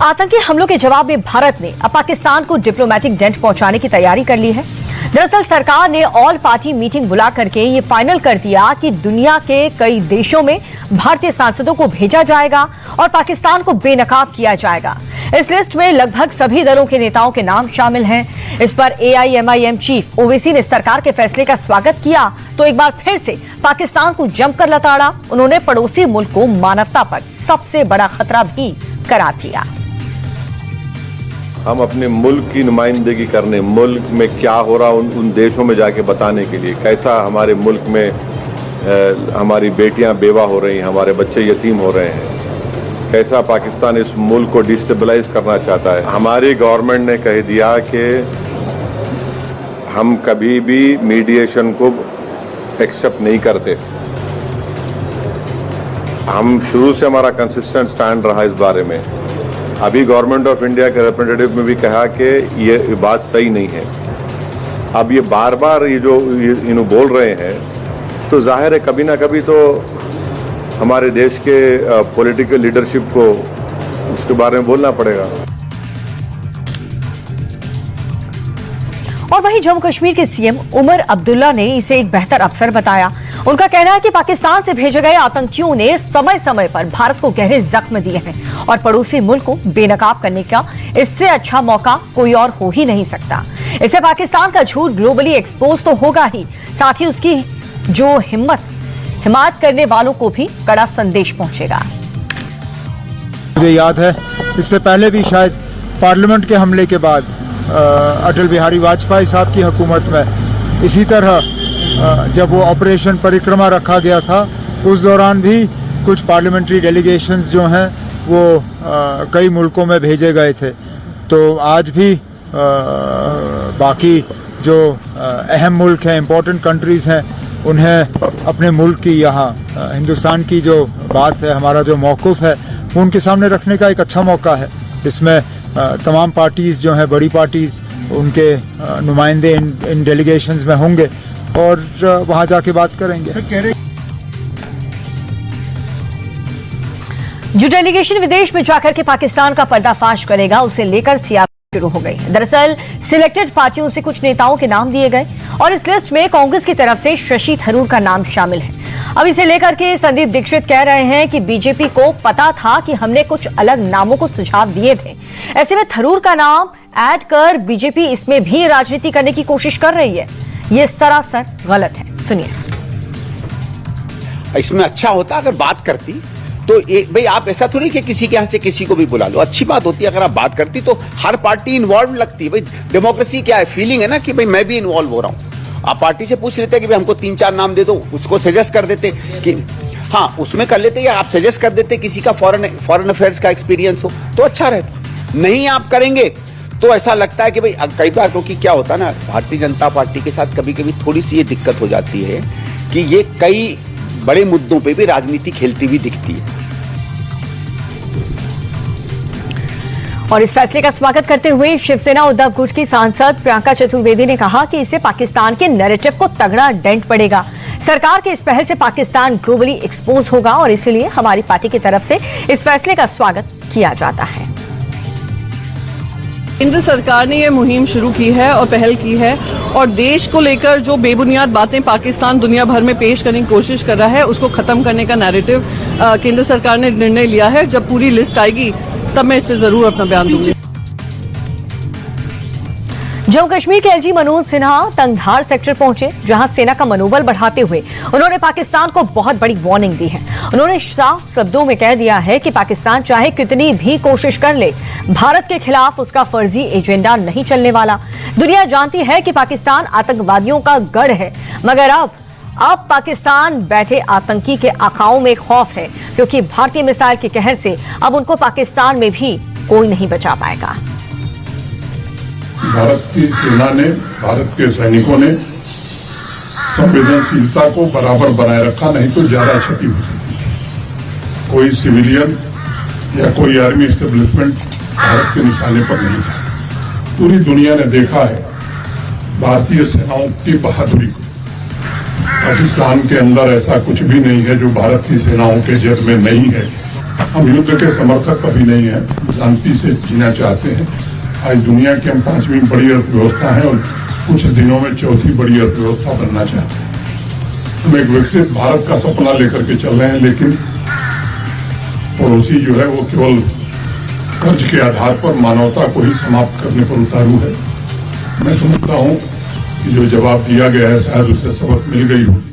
आतंकी हमलों के जवाब में भारत ने अब पाकिस्तान को डिप्लोमेटिक डेंट पहुंचाने की तैयारी कर ली है। दरअसल सरकार ने ऑल पार्टी मीटिंग बुला करके ये फाइनल कर दिया कि दुनिया के कई देशों में भारतीय सांसदों को भेजा जाएगा और पाकिस्तान को बेनकाब किया जाएगा। इस लिस्ट में लगभग सभी दलों के नेताओं के नाम शामिल हैं। इस पर AIMIM चीफ ओवैसी ने सरकार के फैसले का स्वागत किया तो एक बार फिर से पाकिस्तान को जमकर लताड़ा। उन्होंने पड़ोसी मुल्क को मानवता पर सबसे बड़ा खतरा भी करार दिया। हम अपने मुल्क की नुमाइंदगी करने, मुल्क में क्या हो रहा उन देशों में जाके बताने के लिए, कैसा हमारे मुल्क में हमारी बेटियां बेवा हो रही हैं, हमारे बच्चे यतीम हो रहे हैं, कैसा पाकिस्तान इस मुल्क को डिस्टेबलाइज करना चाहता है। हमारी गवर्नमेंट ने कह दिया कि हम कभी भी मीडिएशन को एक्सेप्ट नहीं करते। हम शुरू से हमारा कंसिस्टेंट स्टैंड रहा इस बारे में। अभी गवर्नमेंट ऑफ इंडिया के रिप्रेजेंटेटिव में भी कहा कि ये बात सही नहीं है। अब ये बार बार ये जो इन्हों बोल रहे हैं तो जाहिर है कभी ना कभी तो हमारे देश के पॉलिटिकल लीडरशिप को उसके बारे में बोलना पड़ेगा। और वहीं जम्मू कश्मीर के सीएम उमर अब्दुल्ला ने इसे एक बेहतर अवसर बताया। उनका कहना है कि पाकिस्तान से भेजे गए आतंकियों ने समय समय पर भारत को गहरे जख्म दिए हैं और पड़ोसी मुल्क को बेनकाब करने का इससे अच्छा मौका कोई और हो ही नहीं सकता। इससे पाकिस्तान का झूठ ग्लोबली एक्सपोज तो होगा ही, साथ ही उसकी जो हिमायत करने वालों को भी कड़ा संदेश पहुंचेगा। मुझे याद है इससे पहले भी शायद पार्लियामेंट के हमले के बाद अटल बिहारी वाजपेयी साहब की हुकूमत में इसी तरह जब वो ऑपरेशन परिक्रमा रखा गया था उस दौरान भी कुछ पार्लियामेंट्री डेलीगेशंस जो हैं वो कई मुल्कों में भेजे गए थे। तो आज भी बाकी जो अहम मुल्क हैं, इम्पोर्टेंट कंट्रीज़ हैं, उन्हें अपने मुल्क की यहाँ हिंदुस्तान की जो बात है, हमारा जो मौक़िफ़ है, वो उनके सामने रखने का एक अच्छा मौका है। इसमें तमाम पार्टीज़ जो हैं, बड़ी पार्टीज़, उनके नुमाइंदे इन डेलीगेशंस में होंगे और वहाँ जाके बात करेंगे। जो डेलीगेशन विदेश में जाकर के पाकिस्तान का पर्दाफाश करेगा उसे लेकर सियासत शुरू हो गई। दरअसल सिलेक्टेड पार्टियों से कुछ नेताओं के नाम दिए गए और इस लिस्ट में कांग्रेस की तरफ से शशि थरूर का नाम शामिल है। अब इसे लेकर के संदीप दीक्षित कह रहे हैं कि बीजेपी को पता था कि हमने कुछ अलग नामों को सुझाव दिए थे, ऐसे में थरूर का नाम ऐड कर बीजेपी इसमें भी राजनीति करने की कोशिश कर रही है। ये सरासर गलत है। सुनिए। इसमें अच्छा होता अगर बात करती तो भाई आप ऐसा थोड़ी कि किसी के यहाँ से किसी को भी बुला लो। अच्छी बात होती है अगर आप बात करती तो हर पार्टी इन्वॉल्व लगती है। भाई डेमोक्रेसी क्या है, फीलिंग है ना कि भाई मैं भी इन्वॉल्व हो रहा हूँ। आप पार्टी से पूछ लेते कि भाई हमको 3-4 नाम दे दो, उसको सजेस्ट कर देते कि हाँ उसमें कर लेते, या आप सजेस्ट कर देते किसी का फॉरेन अफेयर्स का एक्सपीरियंस हो तो अच्छा रहता। नहीं आप करेंगे तो ऐसा लगता है कि भाई कई बार, क्योंकि क्या होता है ना, भारतीय जनता पार्टी के साथ कभी कभी थोड़ी सी ये दिक्कत हो जाती है कि ये कई बड़े मुद्दों पे भी राजनीति खेलती हुई दिखती है। और इस फैसले का स्वागत करते हुए शिवसेना उद्धव गुट की सांसद प्रियंका चतुर्वेदी ने कहा कि इससे पाकिस्तान के नैरेटिव को तगड़ा डेंट पड़ेगा। सरकार के इस पहल से पाकिस्तान ग्लोबली एक्सपोज होगा और इसलिए हमारी पार्टी की तरफ से इस फैसले का स्वागत किया जाता है। केंद्र सरकार ने यह मुहिम शुरू की है और पहल की है और देश को लेकर जो बेबुनियाद बातें पाकिस्तान दुनिया भर में पेश करने की कोशिश कर रहा है उसको खत्म करने का नैरेटिव केंद्र सरकार ने निर्णय लिया है। जब पूरी लिस्ट आएगी तब मैं इस पर जरूर अपना बयान दूंगी। जम्मू कश्मीर के एलजी मनोज सिन्हा तंगधार सेक्टर पहुंचे, जहां सेना का मनोबल बढ़ाते हुए उन्होंने पाकिस्तान को बहुत बड़ी वार्निंग दी है। उन्होंने साफ शब्दों में कह दिया है कि पाकिस्तान चाहे कितनी भी कोशिश कर ले, भारत के खिलाफ उसका फर्जी एजेंडा नहीं चलने वाला। दुनिया जानती है कि पाकिस्तान आतंकवादियों का गढ़ है, मगर अब पाकिस्तान बैठे आतंकी के आकाओं में खौफ है, क्योंकि भारतीय मिसाइल के कहर से अब उनको पाकिस्तान में भी कोई नहीं बचा पाएगा। भारत की सेना ने, भारत के सैनिकों ने संवेदनशीलता को बराबर बनाए रखा, नहीं तो ज्यादा क्षति हो सकती है। कोई सिविलियन या कोई आर्मी एस्टेब्लिशमेंट भारत के निशाने पर नहीं था। पूरी दुनिया ने देखा है भारतीय सेनाओं की बहादुरी को। पाकिस्तान के अंदर ऐसा कुछ भी नहीं है जो भारत की सेनाओं के जद में नहीं है। हम युद्ध के समर्थक कभी नहीं हैं, शांति से जीना चाहते हैं। आज दुनिया की हम 5वीं बड़ी अर्थव्यवस्था है और कुछ दिनों में 4थी बड़ी अर्थव्यवस्था बनना चाहते हैं। हम एक विकसित भारत का सपना लेकर के चल रहे हैं, लेकिन पड़ोसी जो है वो केवल कर्ज के आधार पर मानवता को ही समाप्त करने पर उतारू है। मैं समझता हूं कि जो जवाब दिया गया है शायद उससे सबक मिल गई होगी।